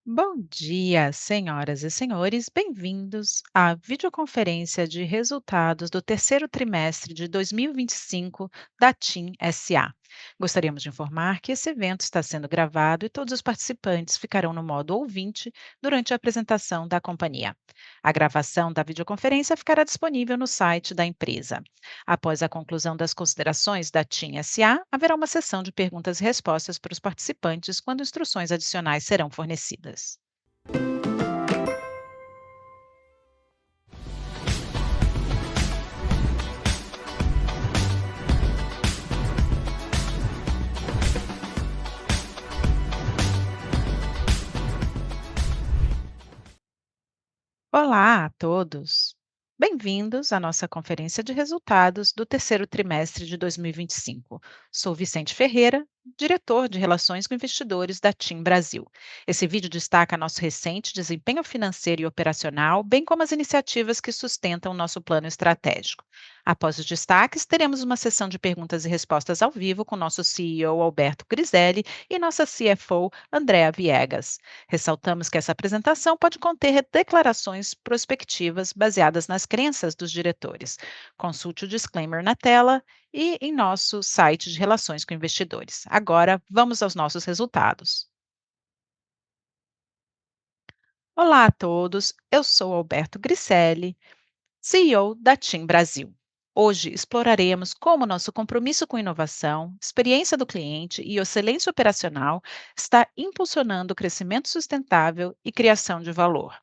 Bom dia, senhoras e senhores, bem-vindos à videoconferência de resultados do terceiro trimestre de 2025 da TIM SA. Gostaríamos de informar que esse evento está sendo gravado e todos os participantes ficarão no modo ouvinte durante a apresentação da companhia. A gravação da videoconferência ficará disponível no site da empresa. Após a conclusão das considerações da TIM SA, haverá uma sessão de perguntas e respostas para os participantes, quando instruções adicionais serão fornecidas. Olá a todos! Bem-vindos à nossa conferência de resultados do terceiro trimestre de 2025. Sou Vicente Ferreira, diretor de Relações com Investidores da TIM Brasil. Esse vídeo destaca nosso recente desempenho financeiro e operacional, bem como as iniciativas que sustentam nosso plano estratégico. Após os destaques, teremos uma sessão de perguntas e respostas ao vivo com nosso CEO Alberto Griselli e nossa CFO Andréa Viegas. Ressaltamos que essa apresentação pode conter declarações prospectivas baseadas nas crenças dos diretores. Consulte o disclaimer na tela e em nosso site de relações com investidores. Agora, vamos aos nossos resultados. Olá a todos, eu sou Alberto Griselli, CEO da TIM Brasil. Hoje exploraremos como nosso compromisso com inovação, experiência do cliente e excelência operacional está impulsionando o crescimento sustentável e criação de valor.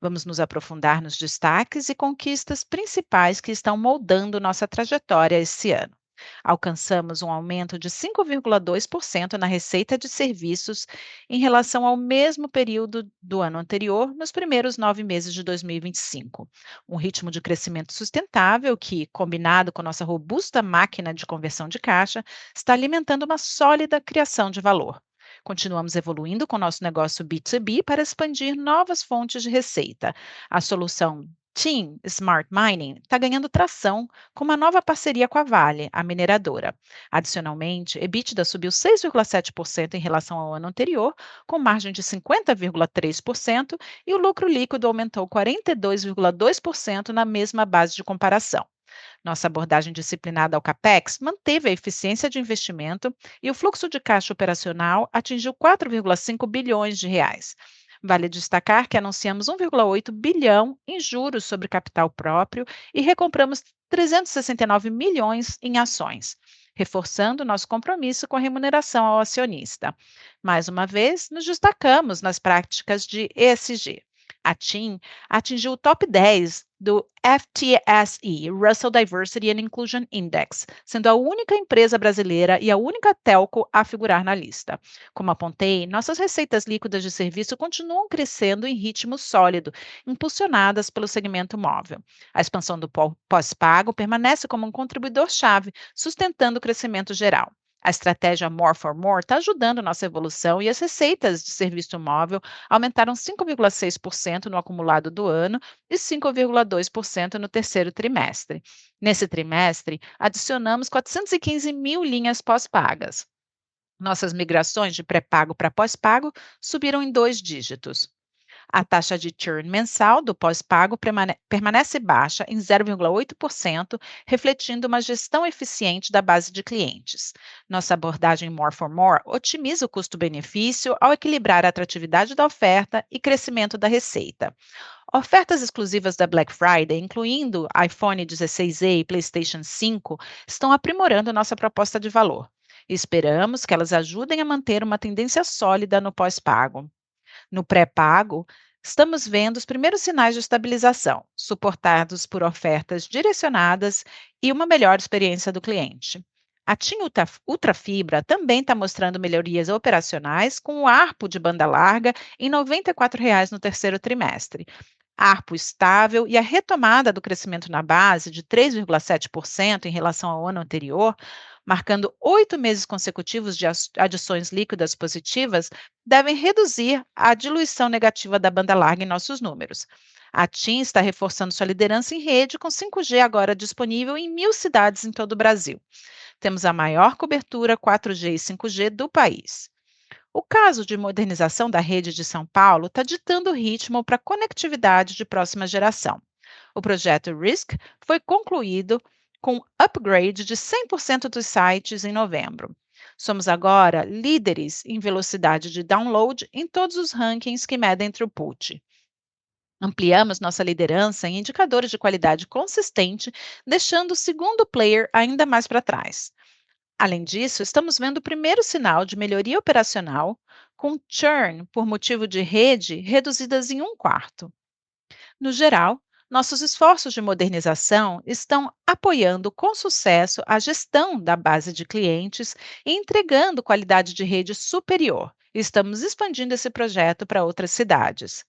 Vamos nos aprofundar nos destaques e conquistas principais que estão moldando nossa trajetória esse ano. Alcançamos um aumento de 5,2% na receita de serviços em relação ao mesmo período do ano anterior, nos primeiros 9 meses de 2025. Um ritmo de crescimento sustentável que, combinado com nossa robusta máquina de conversão de caixa, está alimentando uma sólida criação de valor. Continuamos evoluindo com nosso negócio B2B para expandir novas fontes de receita. A solução TIM Smart Mining está ganhando tração com uma nova parceria com a Vale, a mineradora. Adicionalmente, EBITDA subiu 6,7% em relação ao ano anterior, com margem de 50,3%, e o lucro líquido aumentou 42,2% na mesma base de comparação. Nossa abordagem disciplinada ao CAPEX manteve a eficiência de investimento e o fluxo de caixa operacional atingiu 4,5 bilhões de reais. Vale destacar que anunciamos 1,8 bilhão em juros sobre capital próprio e recompramos 369 milhões em ações, reforçando nosso compromisso com a remuneração ao acionista. Mais uma vez, nos destacamos nas práticas de ESG. A TIM atingiu o top 10 do FTSE Russell Diversity and Inclusion Index, sendo a única empresa brasileira e a única telco a figurar na lista. Como apontei, nossas receitas líquidas de serviço continuam crescendo em ritmo sólido, impulsionadas pelo segmento móvel. A expansão do pós-pago permanece como um contribuidor-chave, sustentando o crescimento geral. A estratégia More for More está ajudando nossa evolução e as receitas de serviço móvel aumentaram 5,6% no acumulado do ano e 5,2% no terceiro trimestre. Nesse trimestre, adicionamos 415 mil linhas pós-pagas. Nossas migrações de pré-pago para pós-pago subiram em 2 dígitos. A taxa de churn mensal do pós-pago permanece baixa em 0,8%, refletindo uma gestão eficiente da base de clientes. Nossa abordagem More for More otimiza o custo-benefício ao equilibrar a atratividade da oferta e crescimento da receita. Ofertas exclusivas da Black Friday, incluindo iPhone 16e e PlayStation 5, estão aprimorando nossa proposta de valor. Esperamos que elas ajudem a manter uma tendência sólida no pós-pago. No pré-pago, estamos vendo os primeiros sinais de estabilização, suportados por ofertas direcionadas e uma melhor experiência do cliente. A TIM Ultra Fibra também está mostrando melhorias operacionais, com o ARPU de banda larga em R$ 94 no terceiro trimestre. ARPU estável e a retomada do crescimento na base de 3,7% em relação ao ano anterior, marcando 8 meses consecutivos de adições líquidas positivas, devem reduzir a diluição negativa da banda larga em nossos números. A TIM está reforçando sua liderança em rede, com 5G agora disponível em 1.000 cidades em todo o Brasil. Temos a maior cobertura 4G e 5G do país. O caso de modernização da rede de São Paulo está ditando o ritmo para a conectividade de próxima geração. O projeto RISC foi concluído com upgrade de 100% dos sites em novembro. Somos agora líderes em velocidade de download em todos os rankings que medem throughput. Ampliamos nossa liderança em indicadores de qualidade consistente, deixando o segundo player ainda mais para trás. Além disso, estamos vendo o primeiro sinal de melhoria operacional, com churn por motivo de rede reduzidas em um quarto. No geral, nossos esforços de modernização estão apoiando com sucesso a gestão da base de clientes e entregando qualidade de rede superior. Estamos expandindo esse projeto para outras cidades.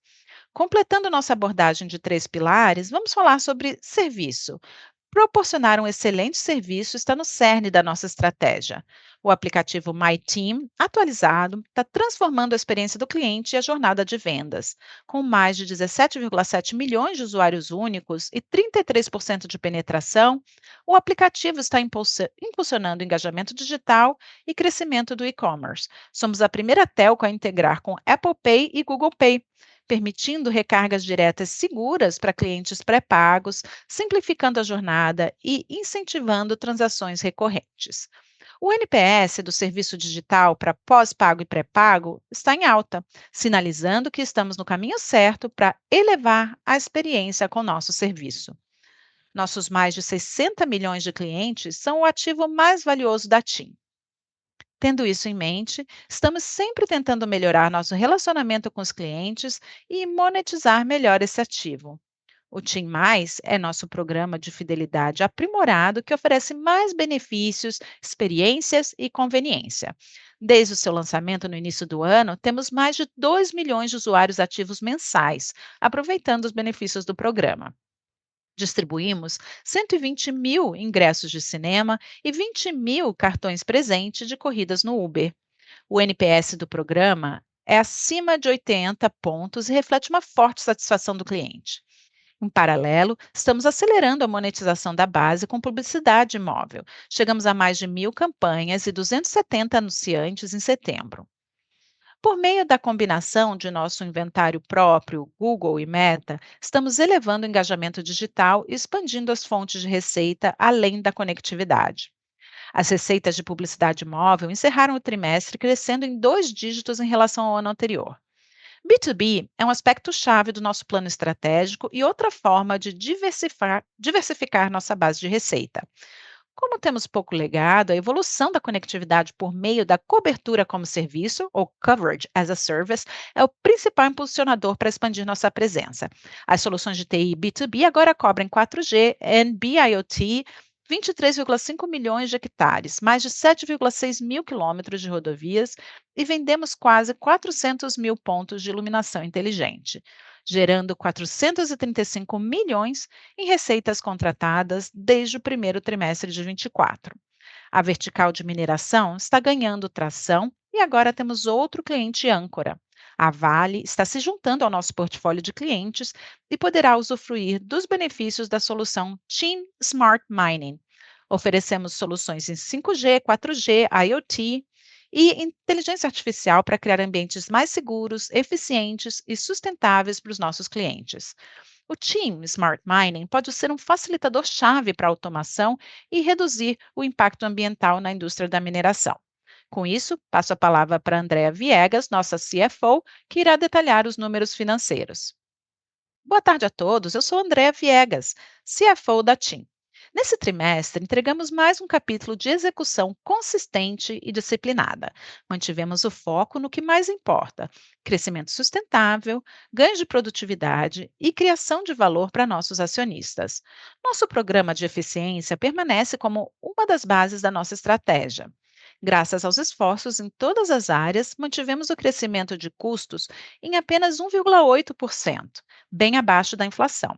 Completando nossa abordagem de três pilares, vamos falar sobre serviço. Proporcionar um excelente serviço está no cerne da nossa estratégia. O aplicativo MyTeam, atualizado, está transformando a experiência do cliente e a jornada de vendas. Com mais de 17,7 milhões de usuários únicos e 33% de penetração, o aplicativo está impulsionando o engajamento digital e crescimento do e-commerce. Somos a primeira telco a integrar com Apple Pay e Google Pay, permitindo recargas diretas seguras para clientes pré-pagos, simplificando a jornada e incentivando transações recorrentes. O NPS do serviço digital para pós-pago e pré-pago está em alta, sinalizando que estamos no caminho certo para elevar a experiência com nosso serviço. Nossos mais de 60 milhões de clientes são o ativo mais valioso da TIM. Tendo isso em mente, estamos sempre tentando melhorar nosso relacionamento com os clientes e monetizar melhor esse ativo. O TIM Mais é nosso programa de fidelidade aprimorado que oferece mais benefícios, experiências e conveniência. Desde o seu lançamento no início do ano, temos mais de 2 milhões de usuários ativos mensais, aproveitando os benefícios do programa. Distribuímos 120 mil ingressos de cinema e 20 mil cartões presente de corridas no Uber. O NPS do programa é acima de 80 pontos e reflete uma forte satisfação do cliente. Em paralelo, estamos acelerando a monetização da base com publicidade móvel. Chegamos a mais de 1.000 campanhas e 270 anunciantes em setembro. Por meio da combinação de nosso inventário próprio, Google e Meta, estamos elevando o engajamento digital e expandindo as fontes de receita além da conectividade. As receitas de publicidade móvel encerraram o trimestre crescendo em 2 dígitos em relação ao ano anterior. B2B é um aspecto-chave do nosso plano estratégico e outra forma de diversificar nossa base de receita. Como temos pouco legado, a evolução da conectividade por meio da cobertura como serviço, ou Coverage as a Service, é o principal impulsionador para expandir nossa presença. As soluções de TI B2B agora cobrem 4G, NB-IoT, 23,5 milhões de hectares, mais de 7,6 mil quilômetros de rodovias e vendemos quase 400 mil pontos de iluminação inteligente, gerando 435 milhões em receitas contratadas desde o primeiro trimestre de 24. A vertical de mineração está ganhando tração e agora temos outro cliente âncora. A Vale está se juntando ao nosso portfólio de clientes e poderá usufruir dos benefícios da solução TIM Smart Mining. Oferecemos soluções em 5G, 4G, IoT e inteligência artificial para criar ambientes mais seguros, eficientes e sustentáveis para os nossos clientes. O Team Smart Mining pode ser um facilitador-chave para a automação e reduzir o impacto ambiental na indústria da mineração. Com isso, passo a palavra para Andréa Viegas, nossa CFO, que irá detalhar os números financeiros. Boa tarde a todos, eu sou Andréa Viegas, CFO da TIM. Nesse trimestre, entregamos mais um capítulo de execução consistente e disciplinada. Mantivemos o foco no que mais importa: crescimento sustentável, ganho de produtividade e criação de valor para nossos acionistas. Nosso programa de eficiência permanece como uma das bases da nossa estratégia. Graças aos esforços em todas as áreas, mantivemos o crescimento de custos em apenas 1,8%, bem abaixo da inflação.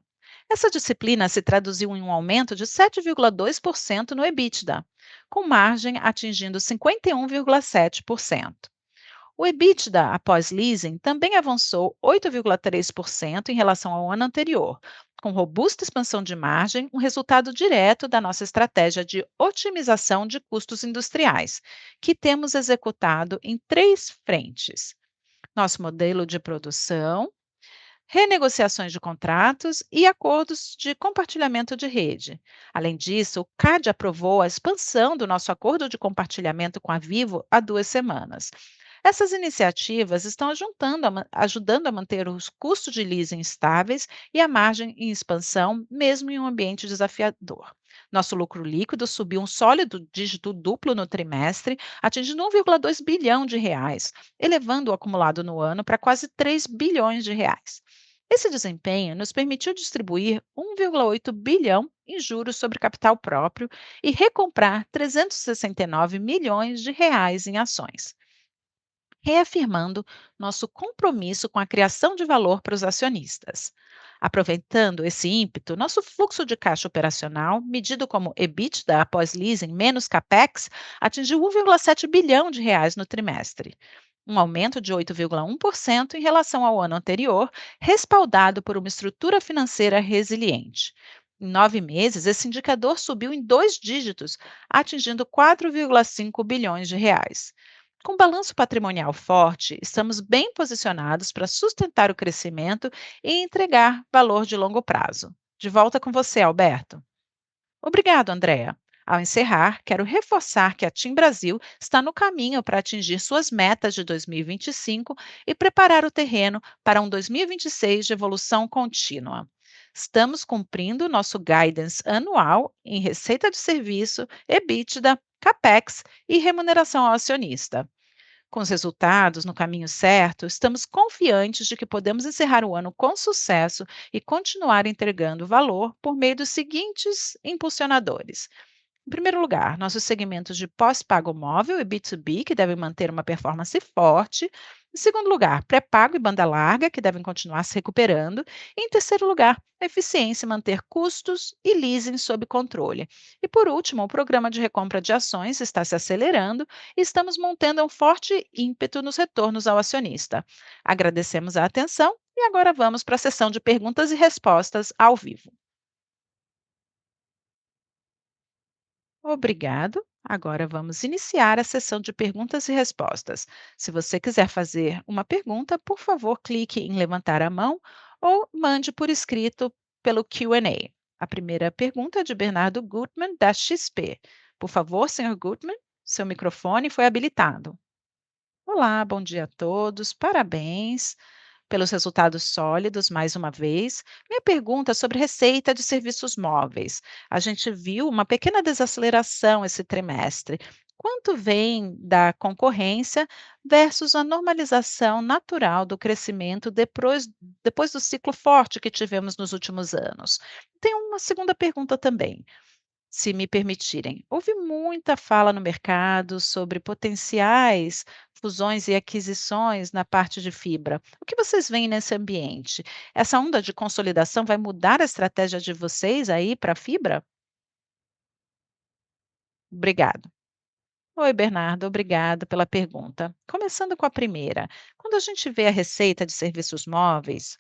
Essa disciplina se traduziu em um aumento de 7,2% no EBITDA, com margem atingindo 51,7%. O EBITDA após leasing também avançou 8,3% em relação ao ano anterior, com robusta expansão de margem, um resultado direto da nossa estratégia de otimização de custos industriais, que temos executado em três frentes: nosso modelo de produção, renegociações de contratos e acordos de compartilhamento de rede. Além disso, o CAD aprovou a expansão do nosso acordo de compartilhamento com a Vivo há 2 semanas. Essas iniciativas estão ajudando a manter os custos de leasing estáveis e a margem em expansão, mesmo em um ambiente desafiador. Nosso lucro líquido subiu um sólido dígito duplo no trimestre, atingindo 1,2 bilhão de reais, elevando o acumulado no ano para quase 3 bilhões de reais. Esse desempenho nos permitiu distribuir 1,8 bilhão em juros sobre capital próprio e recomprar 369 milhões de reais em ações, reafirmando nosso compromisso com a criação de valor para os acionistas. Aproveitando esse ímpeto, nosso fluxo de caixa operacional, medido como EBITDA após leasing menos capex, atingiu 1,7 bilhão de reais no trimestre, um aumento de 8,1% em relação ao ano anterior, respaldado por uma estrutura financeira resiliente. Em 9 meses, esse indicador subiu em dois dígitos, atingindo 4,5 bilhões de reais. Com balanço patrimonial forte, estamos bem posicionados para sustentar o crescimento e entregar valor de longo prazo. De volta com você, Alberto. Obrigado, Andréa. Ao encerrar, quero reforçar que a TIM Brasil está no caminho para atingir suas metas de 2025 e preparar o terreno para um 2026 de evolução contínua. Estamos cumprindo nosso guidance anual em receita de serviço, EBITDA, CAPEX e remuneração ao acionista. Com os resultados no caminho certo, estamos confiantes de que podemos encerrar o ano com sucesso e continuar entregando valor por meio dos seguintes impulsionadores. Em primeiro lugar, nossos segmentos de pós-pago móvel e B2B, que devem manter uma performance forte. Em segundo lugar, pré-pago e banda larga, que devem continuar se recuperando. E em terceiro lugar, a eficiência e manter custos e leasing sob controle. E por último, o programa de recompra de ações está se acelerando e estamos mantendo um forte ímpeto nos retornos ao acionista. Agradecemos a atenção e agora vamos para a sessão de perguntas e respostas ao vivo. Obrigado. Agora vamos iniciar a sessão de perguntas e respostas. Se você quiser fazer uma pergunta, por favor, clique em levantar a mão ou mande por escrito pelo Q&A. A primeira pergunta é de Bernardo Gutmann, da XP. Por favor, senhor Gutmann, seu microfone foi habilitado. Olá, bom dia a todos. Parabéns pelos resultados sólidos, mais uma vez. Minha pergunta é sobre receita de serviços móveis. A gente viu uma pequena desaceleração esse trimestre. Quanto vem da concorrência versus a normalização natural do crescimento depois do ciclo forte que tivemos nos últimos anos? Tem uma segunda pergunta também, se me permitirem. Houve muita fala no mercado sobre potenciais fusões e aquisições na parte de fibra. O que vocês veem nesse ambiente? Essa onda de consolidação vai mudar a estratégia de vocês aí para a fibra? Obrigado. Oi, Bernardo, obrigado pela pergunta. Começando com a primeira, quando a gente vê a receita de serviços móveis,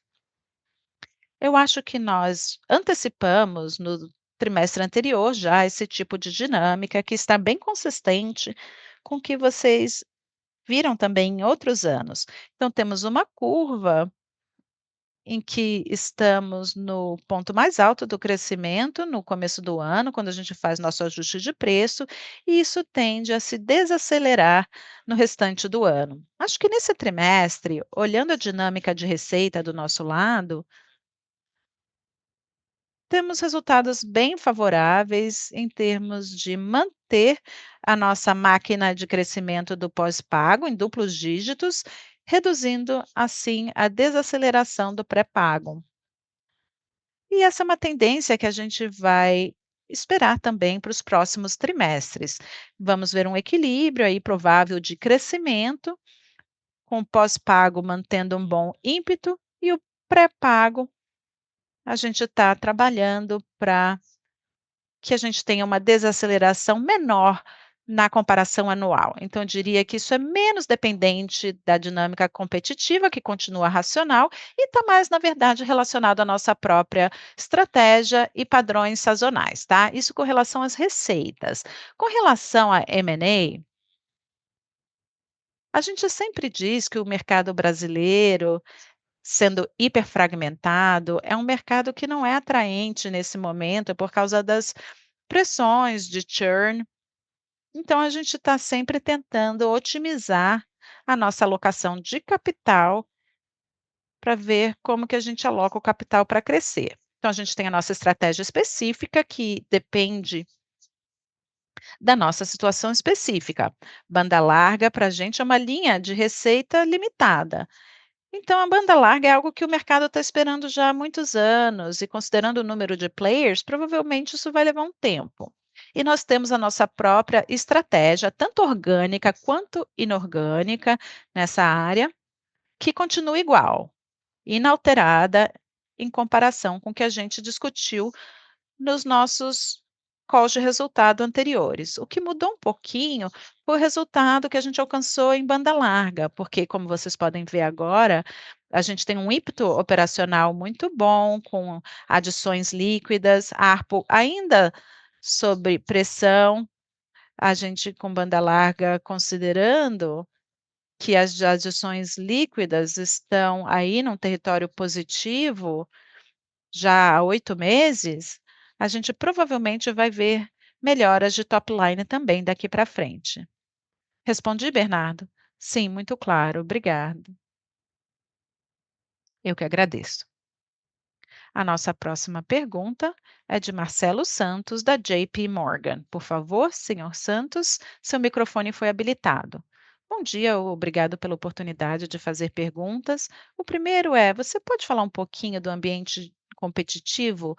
eu acho que nós antecipamos no trimestre anterior já esse tipo de dinâmica que está bem consistente com o que vocês viram também em outros anos. Então, temos uma curva em que estamos no ponto mais alto do crescimento no começo do ano, quando a gente faz nosso ajuste de preço, e isso tende a se desacelerar no restante do ano. Acho que nesse trimestre, olhando a dinâmica de receita do nosso lado, temos resultados bem favoráveis em termos de manter a nossa máquina de crescimento do pós-pago em duplos dígitos, reduzindo assim a desaceleração do pré-pago. E essa é uma tendência que a gente vai esperar também para os próximos trimestres. Vamos ver um equilíbrio aí provável de crescimento, com o pós-pago mantendo um bom ímpeto e o pré-pago a gente está trabalhando para que a gente tenha uma desaceleração menor na comparação anual. Então, eu diria que isso é menos dependente da dinâmica competitiva, que continua racional, e está mais, na verdade, relacionado à nossa própria estratégia e padrões sazonais, tá? Isso com relação às receitas. Com relação a M&A, a gente sempre diz que o mercado brasileiro, sendo hiperfragmentado, é um mercado que não é atraente nesse momento por causa das pressões de churn. Então, a gente está sempre tentando otimizar a nossa alocação de capital para ver como que a gente aloca o capital para crescer. Então, a gente tem a nossa estratégia específica, que depende da nossa situação específica. Banda larga, para a gente, é uma linha de receita limitada. Então, a banda larga é algo que o mercado está esperando já há muitos anos, e considerando o número de players, provavelmente isso vai levar um tempo. E nós temos a nossa própria estratégia, tanto orgânica quanto inorgânica, nessa área, que continua igual, inalterada, em comparação com o que a gente discutiu nos nossos calls de resultado anteriores. O que mudou um pouquinho foi o resultado que a gente alcançou em banda larga, porque, como vocês podem ver agora, a gente tem um ímpeto operacional muito bom, com adições líquidas, a ARPU ainda sob pressão, a gente com banda larga considerando que as adições líquidas estão aí num território positivo, já há 8 meses, a gente provavelmente vai ver melhoras de top line também daqui para frente. Respondi, Bernardo? Sim, muito claro, obrigado. Eu que agradeço. A nossa próxima pergunta é de Marcelo Santos, da JP Morgan. Por favor, senhor Santos, seu microfone foi habilitado. Bom dia, obrigado pela oportunidade de fazer perguntas. O primeiro é: você pode falar um pouquinho do ambiente competitivo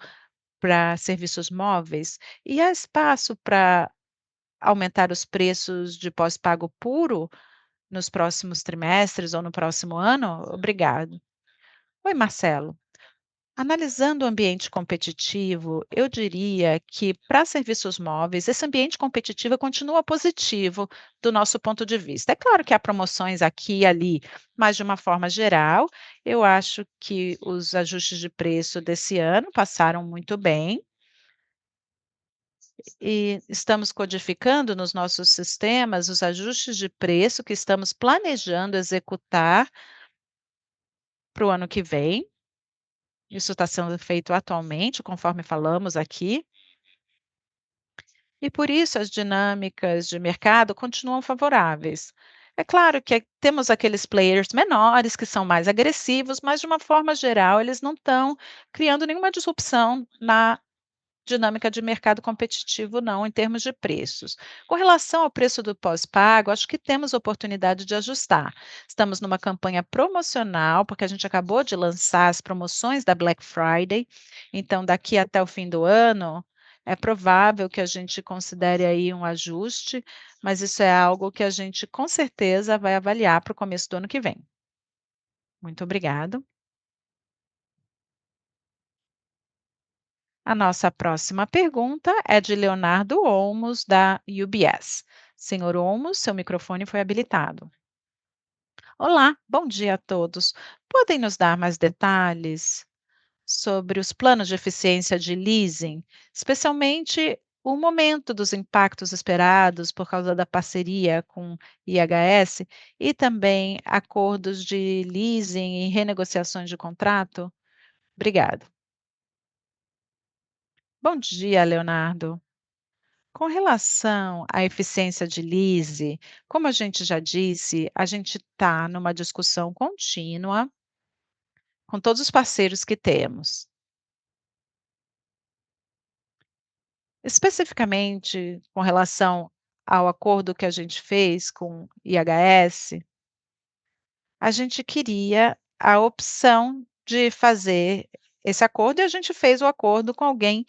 para serviços móveis? E há espaço para aumentar os preços de pós-pago puro nos próximos trimestres ou no próximo ano? Obrigado. Oi, Marcelo. Analisando o ambiente competitivo, eu diria que para serviços móveis, esse ambiente competitivo continua positivo do nosso ponto de vista. É claro que há promoções aqui e ali, mas de uma forma geral, eu acho que os ajustes de preço desse ano passaram muito bem. E estamos codificando nos nossos sistemas os ajustes de preço que estamos planejando executar para o ano que vem. Isso está sendo feito atualmente, conforme falamos aqui. E por isso as dinâmicas de mercado continuam favoráveis. É claro que temos aqueles players menores que são mais agressivos, mas de uma forma geral eles não estão criando nenhuma disrupção na dinâmica de mercado competitivo não, em termos de preços. Com relação ao preço do pós-pago, acho que temos oportunidade de ajustar. Estamos numa campanha promocional, porque a gente acabou de lançar as promoções da Black Friday, então daqui até o fim do ano, é provável que a gente considere aí um ajuste, mas isso é algo que a gente com certeza vai avaliar para o começo do ano que vem. Muito obrigado. A nossa próxima pergunta é de Leonardo Olmos, da UBS. Senhor Olmos, seu microfone foi habilitado. Olá, bom dia a todos. Podem nos dar mais detalhes sobre os planos de eficiência de leasing, especialmente o momento dos impactos esperados por causa da parceria com IHS e também acordos de leasing e renegociações de contrato? Obrigado. Bom dia, Leonardo. Com relação à eficiência de lease, como a gente já disse, a gente está numa discussão contínua com todos os parceiros que temos. Especificamente com relação ao acordo que a gente fez com IHS, a gente queria a opção de fazer esse acordo e a gente fez o acordo com alguém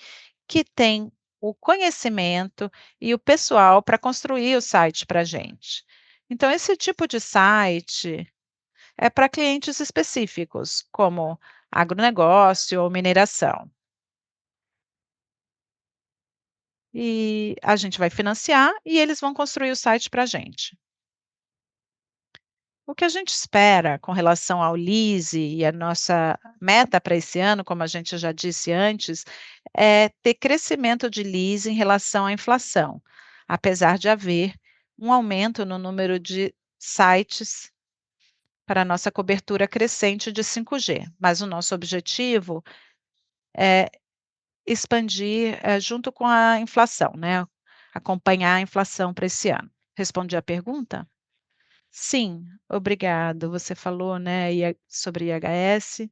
que tem o conhecimento e o pessoal para construir o site para a gente. Então, esse tipo de site é para clientes específicos, como agronegócio ou mineração. e a gente vai financiar e eles vão construir o site para a gente. O que a gente espera com relação ao lease e a nossa meta para esse ano, como a gente já disse antes, é ter crescimento de lease em relação à inflação, apesar de haver um aumento no número de sites para a nossa cobertura crescente de 5G. Mas o nosso objetivo é expandir, junto com a inflação, né, acompanhar a inflação para esse ano. Respondi a pergunta? Sim, obrigado. Você falou, né, sobre IHS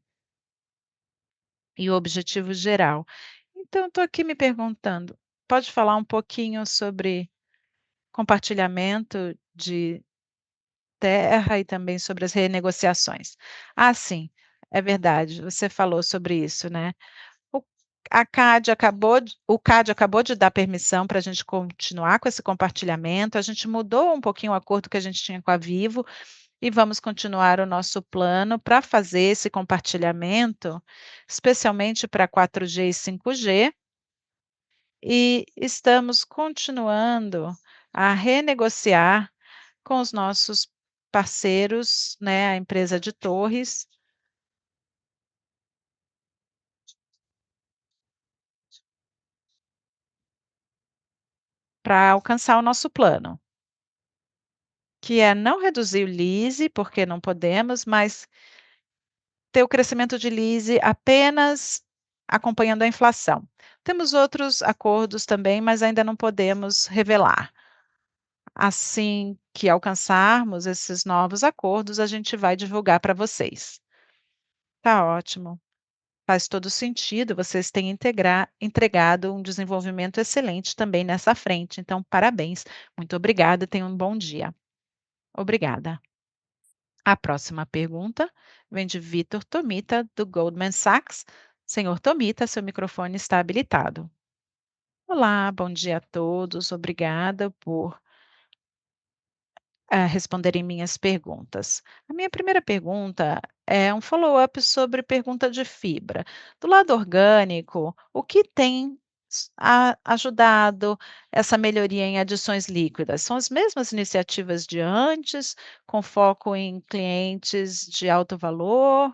e o objetivo geral. Então, estou aqui me perguntando, pode falar um pouquinho sobre compartilhamento de terra e também sobre as renegociações? Ah, sim, é verdade, você falou sobre isso, né. O o CAD acabou de dar permissão para a gente continuar com esse compartilhamento, a gente mudou um pouquinho o acordo que a gente tinha com a Vivo, e vamos continuar o nosso plano para fazer esse compartilhamento, especialmente para 4G e 5G, e estamos continuando a renegociar com os nossos parceiros, né, a empresa de torres, para alcançar o nosso plano, que é não reduzir o lease, porque não podemos, mas ter o crescimento de lease apenas acompanhando a inflação. Temos outros acordos também, mas ainda não podemos revelar. Assim que alcançarmos esses novos acordos, a gente vai divulgar para vocês. Tá ótimo. Faz todo sentido, vocês têm entregado um desenvolvimento excelente também nessa frente, então parabéns. Muito obrigada, tenha um bom dia. Obrigada. A próxima pergunta vem de Vitor Tomita, do Goldman Sachs. Senhor Tomita, seu microfone está habilitado. Olá, bom dia a todos. Obrigada por responderem minhas perguntas. A minha primeira pergunta é um follow-up sobre pergunta de fibra. Do lado orgânico, o que tem ajudado essa melhoria em adições líquidas? São as mesmas iniciativas de antes, com foco em clientes de alto valor?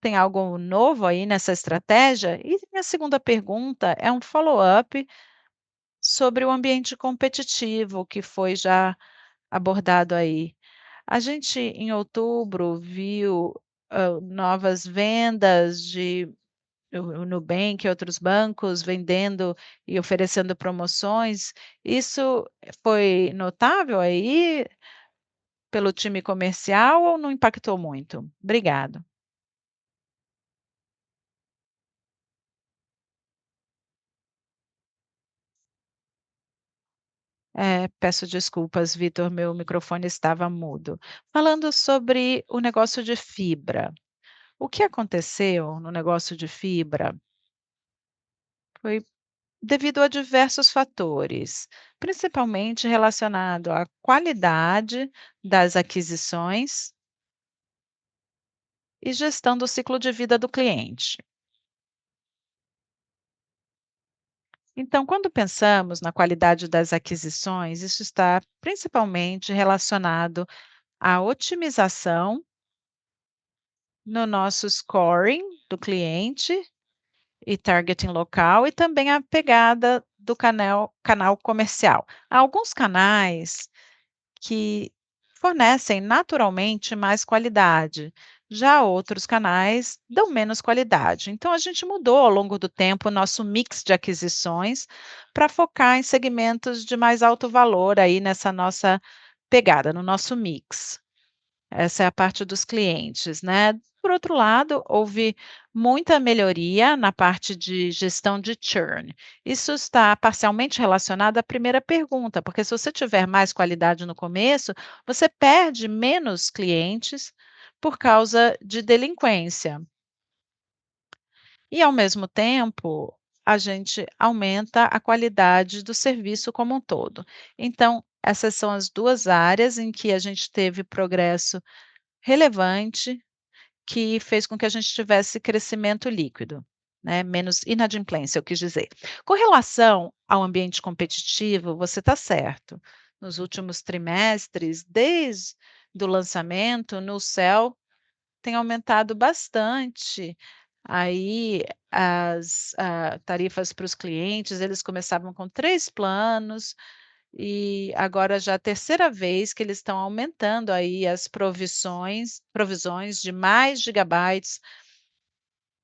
Tem algo novo aí nessa estratégia? E minha segunda pergunta é um follow-up sobre o ambiente competitivo que foi já abordado aí. A gente, em outubro, viu, novas vendas de o Nubank e outros bancos vendendo e oferecendo promoções. Isso foi notável aí pelo time comercial ou não impactou muito? Obrigado. Peço desculpas, Vitor, meu microfone estava mudo. Falando sobre o negócio de fibra, o que aconteceu no negócio de fibra foi devido a diversos fatores, principalmente relacionado à qualidade das aquisições e gestão do ciclo de vida do cliente. Então, quando pensamos na qualidade das aquisições, isso está principalmente relacionado à otimização no nosso scoring do cliente e targeting local e também a pegada do canal comercial. Há alguns canais que fornecem naturalmente mais qualidade. Já outros canais dão menos qualidade. Então, a gente mudou ao longo do tempo o nosso mix de aquisições para focar em segmentos de mais alto valor aí nessa nossa pegada, no nosso mix. Essa é a parte dos clientes, né. Por outro lado, houve muita melhoria na parte de gestão de churn. Isso está parcialmente relacionado à primeira pergunta, porque se você tiver mais qualidade no começo, você perde menos clientes por causa de delinquência. E, ao mesmo tempo, a gente aumenta a qualidade do serviço como um todo. Então, essas são as 2 áreas em que a gente teve progresso relevante, que fez com que a gente tivesse crescimento líquido. né, menos inadimplência, eu quis dizer. Com relação ao ambiente competitivo, você está certo. Nos últimos trimestres, desde o lançamento, no céu tem aumentado bastante. Aí tarifas para os clientes, eles começavam com 3 planos, e agora já é a terceira vez que eles estão aumentando aí as provisões de mais gigabytes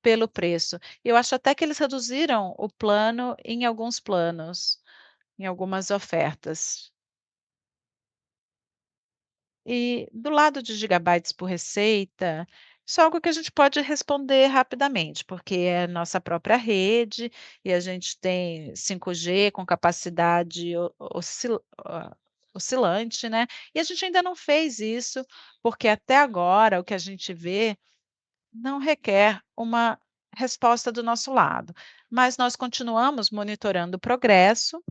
pelo preço. Eu acho até que eles reduziram o plano em alguns planos, em algumas ofertas. E do lado de gigabytes por receita, isso é algo que a gente pode responder rapidamente, porque é nossa própria rede e a gente tem 5G com capacidade oscilante, né, e a gente ainda não fez isso, porque até agora o que a gente vê não requer uma resposta do nosso lado, mas nós continuamos monitorando o progresso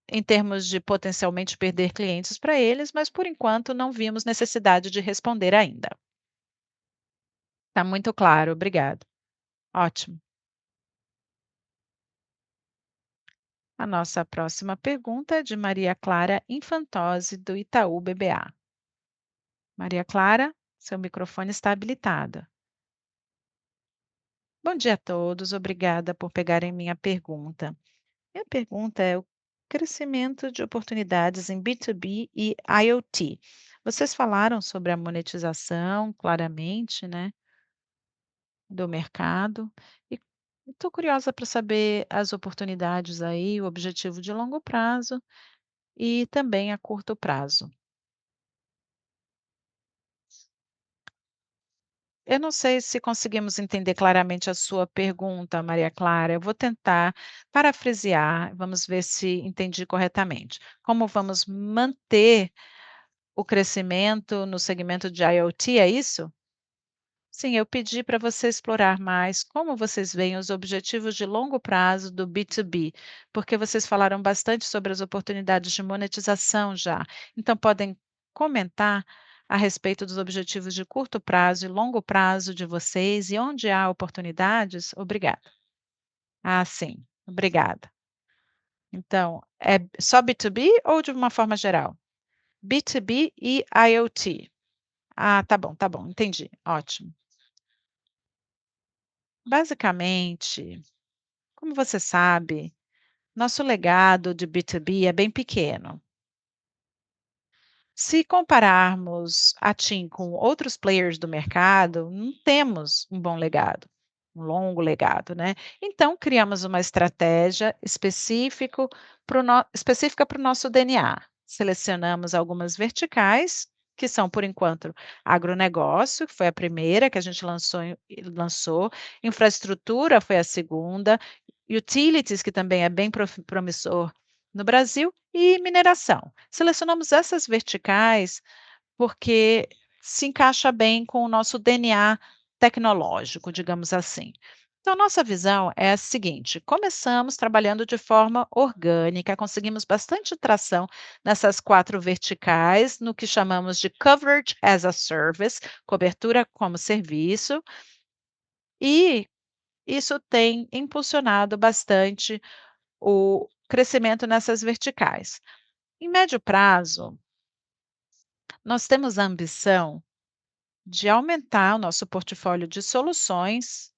em termos de potencialmente perder clientes para eles, mas por enquanto não vimos necessidade de responder ainda. Está muito claro, obrigado. Ótimo. A nossa próxima pergunta é de Maria Clara Infantozzi, do Itaú BBA. Maria Clara, seu microfone está habilitado. Bom dia a todos, obrigada por pegarem minha pergunta. Minha pergunta é o crescimento de oportunidades em B2B e IoT. Vocês falaram sobre a monetização, claramente, né, do mercado, e estou curiosa para saber as oportunidades aí, o objetivo de longo prazo e também a curto prazo. Eu não sei se conseguimos entender claramente a sua pergunta, Maria Clara. Eu vou tentar parafrasear, vamos ver se entendi corretamente. Como vamos manter o crescimento no segmento de IoT, é isso? Sim, eu pedi para você explorar mais como vocês veem os objetivos de longo prazo do B2B, porque vocês falaram bastante sobre as oportunidades de monetização já. Então, podem comentar a respeito dos objetivos de curto prazo e longo prazo de vocês e onde há oportunidades? Obrigada. Ah, sim, obrigada. Então, é só B2B ou de uma forma geral? B2B e IoT. Ah, tá bom, entendi. Ótimo. Basicamente, como você sabe, nosso legado de B2B é bem pequeno. Se compararmos a TIM com outros players do mercado, não temos um bom legado, um longo legado, né? Então, criamos uma estratégia específica para o nosso DNA. Selecionamos algumas verticais, que são, por enquanto, agronegócio, que foi a primeira que a gente lançou, infraestrutura foi a segunda, utilities, que também é bem promissor no Brasil, e mineração. Selecionamos essas verticais porque se encaixa bem com o nosso DNA tecnológico, digamos assim. Então, nossa visão é a seguinte: começamos trabalhando de forma orgânica, conseguimos bastante tração nessas 4 verticais, no que chamamos de Coverage as a Service, cobertura como serviço, e isso tem impulsionado bastante o crescimento nessas verticais. Em médio prazo, nós temos a ambição de aumentar o nosso portfólio de soluções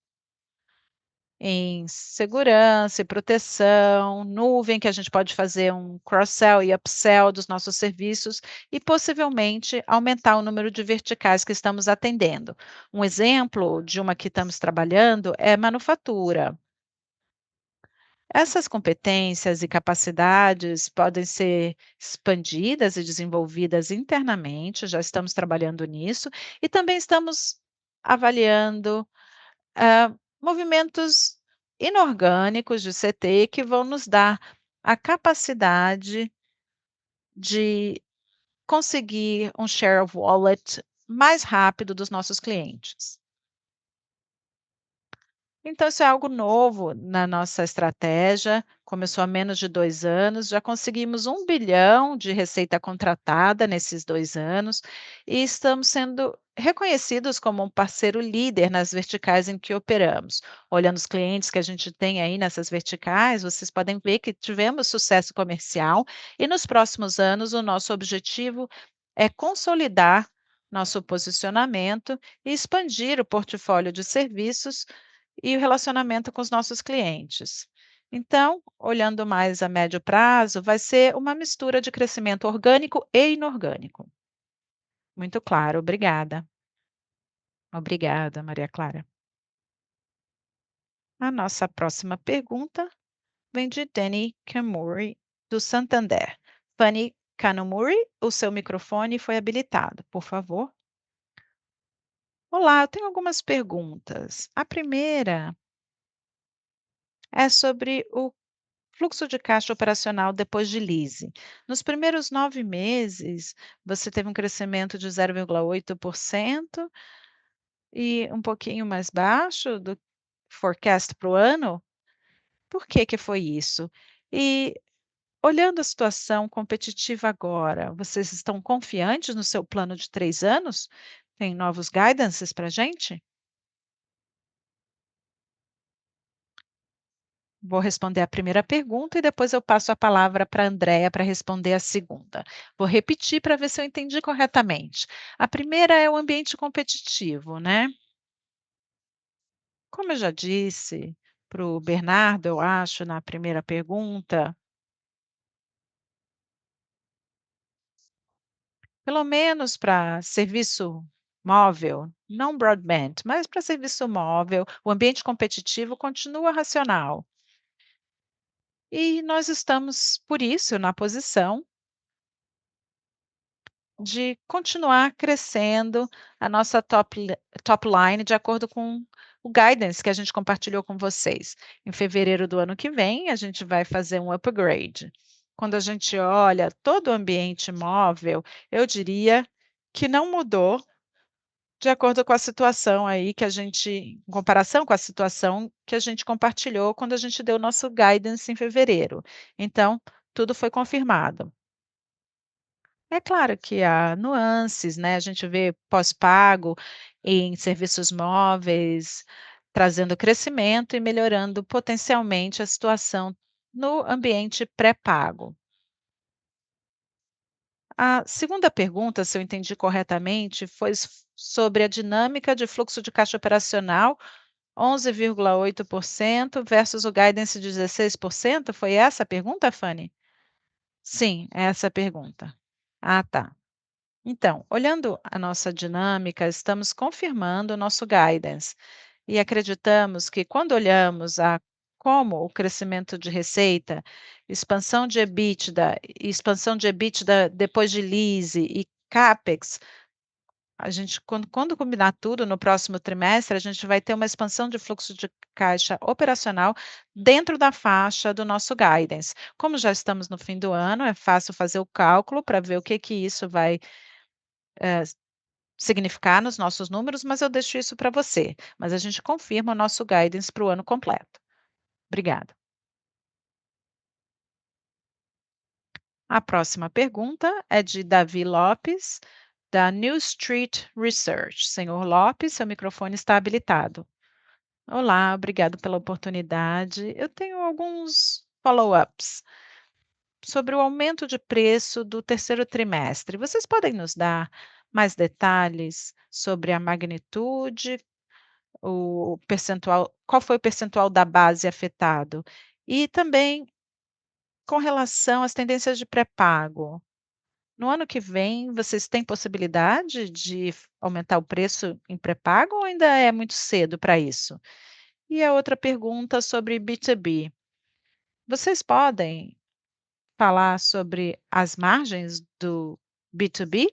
em segurança e proteção, nuvem, que a gente pode fazer um cross-sell e upsell dos nossos serviços e possivelmente aumentar o número de verticais que estamos atendendo. Um exemplo de uma que estamos trabalhando é manufatura. Essas competências e capacidades podem ser expandidas e desenvolvidas internamente, já estamos trabalhando nisso, e também estamos avaliando movimentos inorgânicos de CT que vão nos dar a capacidade de conseguir um share of wallet mais rápido dos nossos clientes. Então, isso é algo novo na nossa estratégia. Começou há menos de 2 anos, já conseguimos 1 bilhão de receita contratada nesses 2 anos e estamos sendo reconhecidos como um parceiro líder nas verticais em que operamos. Olhando os clientes que a gente tem aí nessas verticais, vocês podem ver que tivemos sucesso comercial e nos próximos anos o nosso objetivo é consolidar nosso posicionamento e expandir o portfólio de serviços e o relacionamento com os nossos clientes. Então, olhando mais a médio prazo, vai ser uma mistura de crescimento orgânico e inorgânico. Muito claro, obrigada. Obrigada, Maria Clara. A nossa próxima pergunta vem de Danny Kamuri, do Santander. Fanny Kanumuri, o seu microfone foi habilitado, por favor. Olá, eu tenho algumas perguntas. A primeira é sobre o fluxo de caixa operacional depois de lease. Nos primeiros 9 meses, você teve um crescimento de 0,8% e um pouquinho mais baixo do forecast para o ano. Por que que foi isso? E olhando a situação competitiva agora, vocês estão confiantes no seu plano de 3 anos? Tem novos guidances para a gente? Vou responder a primeira pergunta e depois eu passo a palavra para a Andrea para responder a segunda. Vou repetir para ver se eu entendi corretamente. A primeira é o ambiente competitivo, né? Como eu já disse para o Bernardo, eu acho, na primeira pergunta, pelo menos para serviço móvel, não broadband, mas para serviço móvel, o ambiente competitivo continua racional. E nós estamos, por isso, na posição de continuar crescendo a nossa top line de acordo com o guidance que a gente compartilhou com vocês. Em fevereiro do ano que vem, a gente vai fazer um upgrade. Quando a gente olha todo o ambiente móvel, eu diria que não mudou de acordo com a situação aí que a gente em comparação com a situação que a gente compartilhou quando a gente deu o nosso guidance em fevereiro. Então, tudo foi confirmado. É claro que há nuances, né, a gente vê pós-pago em serviços móveis, trazendo crescimento e melhorando potencialmente a situação no ambiente pré-pago. A segunda pergunta, se eu entendi corretamente, foi sobre a dinâmica de fluxo de caixa operacional, 11,8% versus o guidance de 16%. Foi essa a pergunta, Fanny? Sim, é essa a pergunta. Ah, tá. Então, olhando a nossa dinâmica, estamos confirmando o nosso guidance e acreditamos que quando olhamos a como o crescimento de receita, expansão de EBITDA depois de lease e CapEx, a gente quando combinar tudo no próximo trimestre, a gente vai ter uma expansão de fluxo de caixa operacional dentro da faixa do nosso guidance. Como já estamos no fim do ano, é fácil fazer o cálculo para ver o que que isso vai, eh, significar nos nossos números, mas eu deixo isso para você. Mas a gente confirma o nosso guidance para o ano completo. Obrigada. A próxima pergunta é de Davi Lopes, da New Street Research. Senhor Lopes, seu microfone está habilitado. Olá, obrigado pela oportunidade. Eu tenho alguns follow-ups sobre o aumento de preço do terceiro trimestre. Vocês podem nos dar mais detalhes sobre a magnitude, o percentual, qual foi o percentual da base afetado? E também com relação às tendências de pré-pago. No ano que vem, vocês têm possibilidade de aumentar o preço em pré-pago ou ainda é muito cedo para isso? E a outra pergunta sobre B2B. Vocês podem falar sobre as margens do B2B?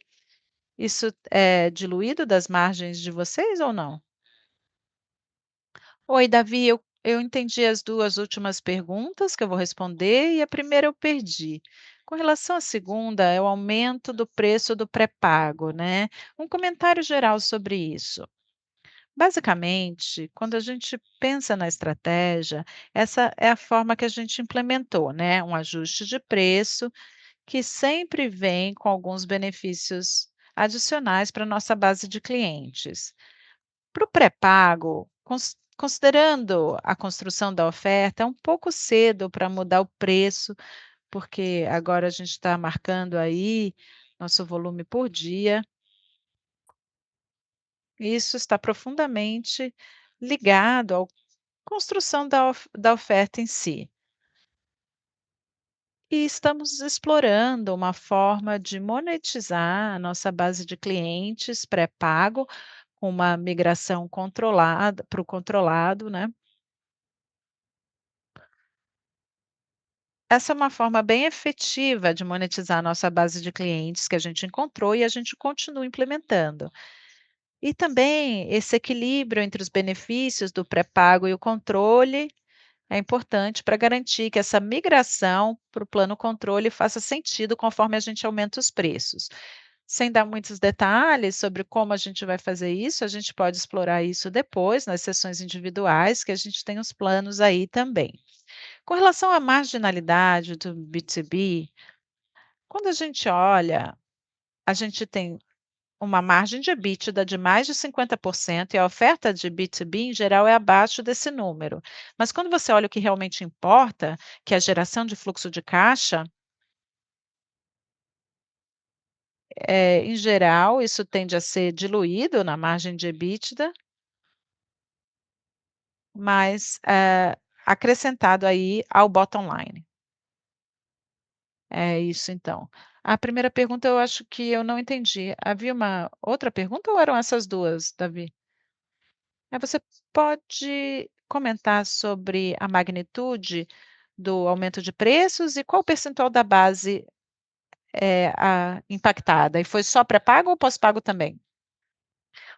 Isso é diluído das margens de vocês ou não? Oi, Davi, eu entendi as 2 últimas perguntas que eu vou responder e a primeira eu perdi. Com relação à segunda, é o aumento do preço do pré-pago, né? Um comentário geral sobre isso. Basicamente, quando a gente pensa na estratégia, essa é a forma que a gente implementou, né? Um ajuste de preço que sempre vem com alguns benefícios adicionais para nossa base de clientes. Para o pré-pago, considerando a construção da oferta, é um pouco cedo para mudar o preço, porque agora a gente está marcando aí nosso volume por dia. Isso está profundamente ligado à construção da oferta em si. E estamos explorando uma forma de monetizar a nossa base de clientes pré-pago, com uma migração controlada para o controlado, né. Essa é uma forma bem efetiva de monetizar a nossa base de clientes que a gente encontrou e a gente continua implementando. E também esse equilíbrio entre os benefícios do pré-pago e o controle é importante para garantir que essa migração para o plano controle faça sentido conforme a gente aumenta os preços. Sem dar muitos detalhes sobre como a gente vai fazer isso, a gente pode explorar isso depois nas sessões individuais, que a gente tem os planos aí também. Com relação à marginalidade do B2B, quando a gente olha, a gente tem uma margem de EBITDA de mais de 50% e a oferta de B2B em geral é abaixo desse número. Mas quando você olha o que realmente importa, que é a geração de fluxo de caixa, em geral, isso tende a ser diluído na margem de EBITDA, mas acrescentado aí ao bottom line. É isso então. A primeira pergunta eu acho que eu não entendi. Havia uma outra pergunta ou eram essas duas, Davi? Você pode comentar sobre a magnitude do aumento de preços e qual o percentual da base impactada? E foi só pré-pago ou pós-pago também?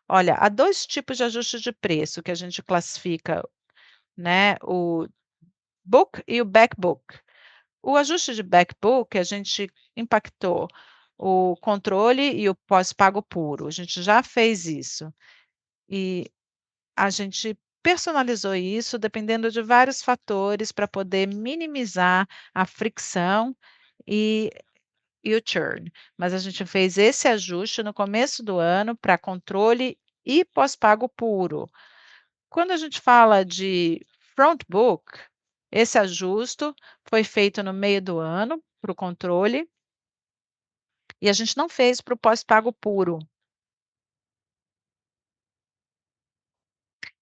Olha, há 2 tipos de ajustes de preço que a gente classifica, né, o book e o back book. O ajuste de back book, a gente impactou o controle e o pós-pago puro, a gente já fez isso. E a gente personalizou isso dependendo de vários fatores para poder minimizar a fricção e o churn. Mas a gente fez esse ajuste no começo do ano para controle e pós-pago puro. Quando a gente fala de front book, esse ajuste foi feito no meio do ano para o controle e a gente não fez para o pós-pago puro.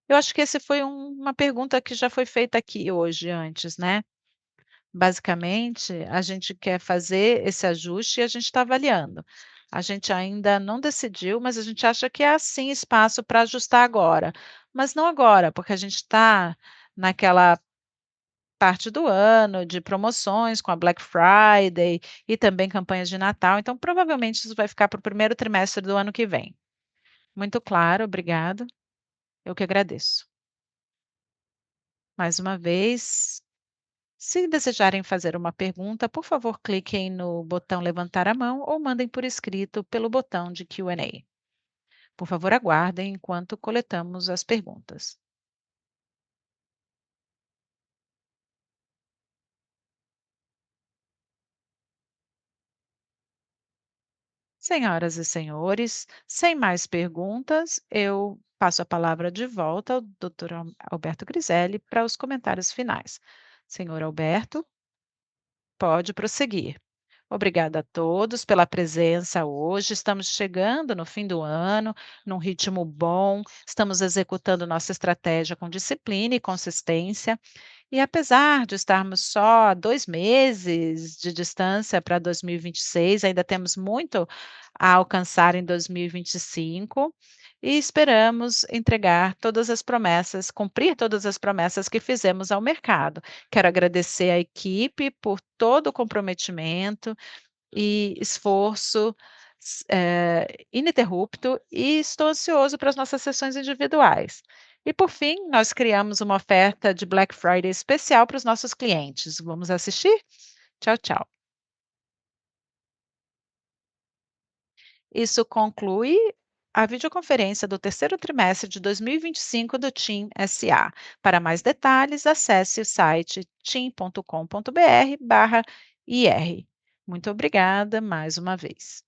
Eu acho que esse foi uma pergunta que já foi feita aqui hoje antes, né. Basicamente, a gente quer fazer esse ajuste e a gente está avaliando. A gente ainda não decidiu, mas a gente acha que há sim espaço para ajustar agora. Mas não agora, porque a gente está naquela parte do ano de promoções com a Black Friday e também campanhas de Natal, então provavelmente isso vai ficar para o primeiro trimestre do ano que vem. Muito claro, obrigado. Eu que agradeço. Mais uma vez, se desejarem fazer uma pergunta, por favor, cliquem no botão levantar a mão ou mandem por escrito pelo botão de Q&A. Por favor, aguardem enquanto coletamos as perguntas. Senhoras e senhores, sem mais perguntas, eu passo a palavra de volta ao Dr. Alberto Griselli para os comentários finais. Senhor Alberto, pode prosseguir. Obrigada a todos pela presença hoje. Estamos chegando no fim do ano, num ritmo bom, estamos executando nossa estratégia com disciplina e consistência. E apesar de estarmos só a 2 meses de distância para 2026, ainda temos muito a alcançar em 2025 e esperamos entregar todas as promessas, cumprir todas as promessas que fizemos ao mercado. Quero agradecer à equipe por todo o comprometimento e esforço ininterrupto e estou ansioso para as nossas sessões individuais. E por fim, nós criamos uma oferta de Black Friday especial para os nossos clientes. Vamos assistir? Tchau, tchau. Isso conclui a videoconferência do terceiro trimestre de 2025 do TIM SA. Para mais detalhes, acesse o site tim.com.br/ir. Muito obrigada mais uma vez.